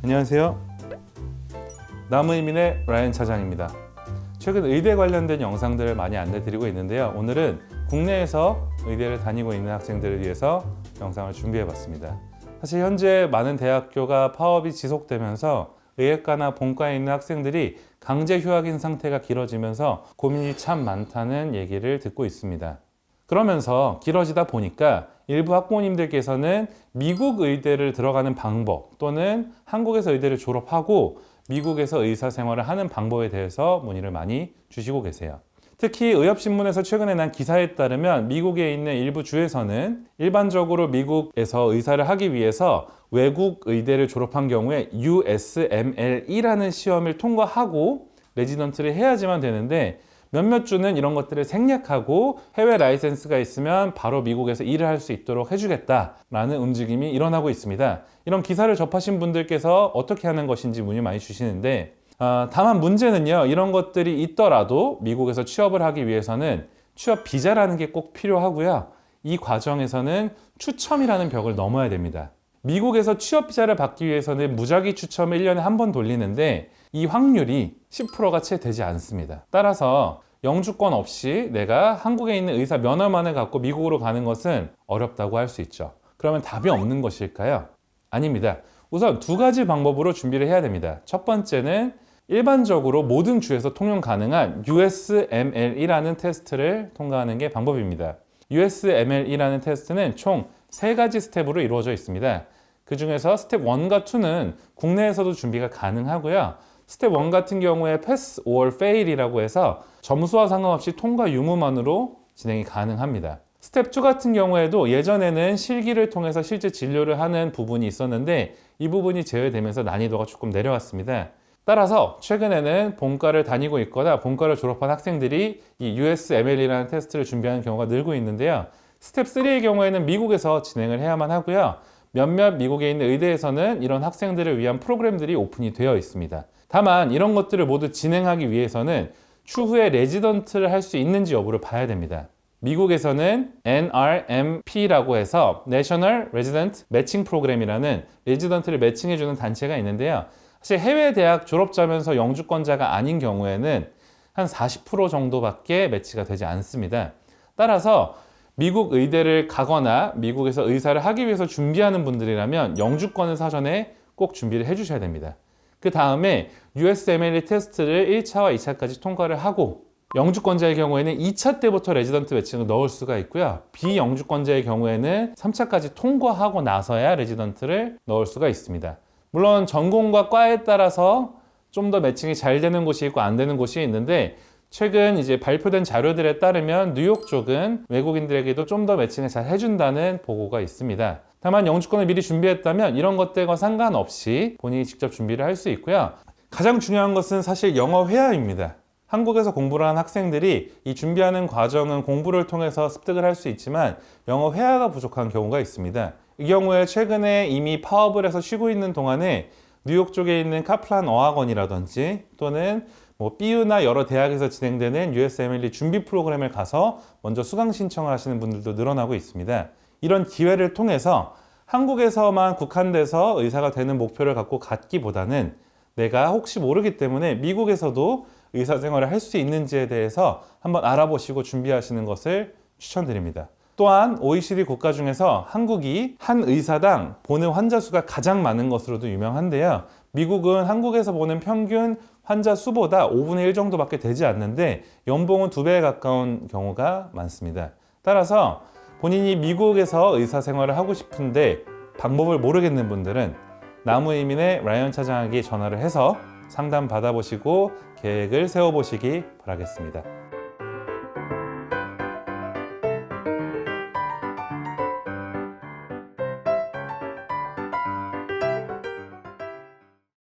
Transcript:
안녕하세요. 나무이민의 라이언 차장입니다. 최근 의대 관련된 영상들을 많이 안내드리고 있는데요. 오늘은 국내에서 의대를 다니고 있는 학생들을 위해서 영상을 준비해봤습니다. 사실 현재 많은 대학교가 파업이 지속되면서 의예과나 본과에 있는 학생들이 강제 휴학인 상태가 길어지면서 고민이 참 많다는 얘기를 듣고 있습니다. 그러면서 길어지다 보니까 일부 학부모님들께서는 미국 의대를 들어가는 방법 또는 한국에서 의대를 졸업하고 미국에서 의사 생활을 하는 방법에 대해서 문의를 많이 주시고 계세요. 특히 의협신문에서 최근에 난 기사에 따르면 미국에 있는 일부 주에서는 일반적으로 미국에서 의사를 하기 위해서 외국 의대를 졸업한 경우에 USMLE라는 시험을 통과하고 레지던트를 해야지만 되는데 몇몇 주는 이런 것들을 생략하고 해외 라이센스가 있으면 바로 미국에서 일을 할 수 있도록 해주겠다라는 움직임이 일어나고 있습니다. 이런 기사를 접하신 분들께서 어떻게 하는 것인지 문의 많이 주시는데 다만 문제는요, 이런 것들이 있더라도 미국에서 취업을 하기 위해서는 취업 비자라는 게 꼭 필요하고요. 이 과정에서는 추첨이라는 벽을 넘어야 됩니다. 미국에서 취업 비자를 받기 위해서는 무작위 추첨을 1년에 한 번 돌리는데 이 확률이 10%가 채 되지 않습니다. 따라서 영주권 없이 내가 한국에 있는 의사 면허만을 갖고 미국으로 가는 것은 어렵다고 할 수 있죠. 그러면 답이 없는 것일까요? 아닙니다. 우선 두 가지 방법으로 준비를 해야 됩니다. 첫 번째는 일반적으로 모든 주에서 통용 가능한 USMLE라는 테스트를 통과하는 게 방법입니다. USMLE라는 테스트는 총 3가지 스텝으로 이루어져 있습니다. 그 중에서 스텝 1과 2는 국내에서도 준비가 가능하고요. 스텝 1 같은 경우에 Pass or Fail이라고 해서 점수와 상관없이 통과 유무만으로 진행이 가능합니다. 스텝 2 같은 경우에도 예전에는 실기를 통해서 실제 진료를 하는 부분이 있었는데 이 부분이 제외되면서 난이도가 조금 내려왔습니다. 따라서 최근에는 본과를 다니고 있거나 본과를 졸업한 학생들이 이 USMLE라는 테스트를 준비하는 경우가 늘고 있는데요. 스텝 3의 경우에는 미국에서 진행을 해야만 하고요. 몇몇 미국에 있는 의대에서는 이런 학생들을 위한 프로그램들이 오픈이 되어 있습니다. 다만 이런 것들을 모두 진행하기 위해서는 추후에 레지던트를 할 수 있는지 여부를 봐야 됩니다. 미국에서는 NRMP라고 해서 National Resident Matching Program이라는 레지던트를 매칭해주는 단체가 있는데요. 사실 해외 대학 졸업자면서 영주권자가 아닌 경우에는 한 40% 정도밖에 매치가 되지 않습니다. 따라서 미국 의대를 가거나 미국에서 의사를 하기 위해서 준비하는 분들이라면 영주권을 사전에 꼭 준비를 해주셔야 됩니다. 그 다음에 USMLE 테스트를 1차와 2차까지 통과를 하고 영주권자의 경우에는 2차 때부터 레지던트 매칭을 넣을 수가 있고요. 비영주권자의 경우에는 3차까지 통과하고 나서야 레지던트를 넣을 수가 있습니다. 물론 전공과 과에 따라서 좀 더 매칭이 잘 되는 곳이 있고 안 되는 곳이 있는데 최근 이제 발표된 자료들에 따르면 뉴욕 쪽은 외국인들에게도 좀 더 매칭을 잘 해준다는 보고가 있습니다. 다만 영주권을 미리 준비했다면 이런 것들과 상관없이 본인이 직접 준비를 할 수 있고요. 가장 중요한 것은 사실 영어 회화입니다. 한국에서 공부를 한 학생들이 이 준비하는 과정은 공부를 통해서 습득을 할 수 있지만 영어 회화가 부족한 경우가 있습니다. 이 경우에 최근에 이미 파업을 해서 쉬고 있는 동안에 뉴욕 쪽에 있는 카플란 어학원이라든지 또는 BU나 여러 대학에서 진행되는 USMLE 준비 프로그램을 가서 먼저 수강 신청을 하시는 분들도 늘어나고 있습니다. 이런 기회를 통해서 한국에서만 국한돼서 의사가 되는 목표를 갖고 갔기보다는 내가 혹시 모르기 때문에 미국에서도 의사 생활을 할 수 있는지에 대해서 한번 알아보시고 준비하시는 것을 추천드립니다. 또한 OECD 국가 중에서 한국이 한 의사당 보는 환자 수가 가장 많은 것으로도 유명한데요. 미국은 한국에서 보는 평균 환자 수보다 5분의 1 정도밖에 되지 않는데 연봉은 2배에 가까운 경우가 많습니다. 따라서 본인이 미국에서 의사 생활을 하고 싶은데 방법을 모르겠는 분들은 나무이민의 라이언 차장에게 전화를 해서 상담 받아보시고 계획을 세워보시기 바라겠습니다.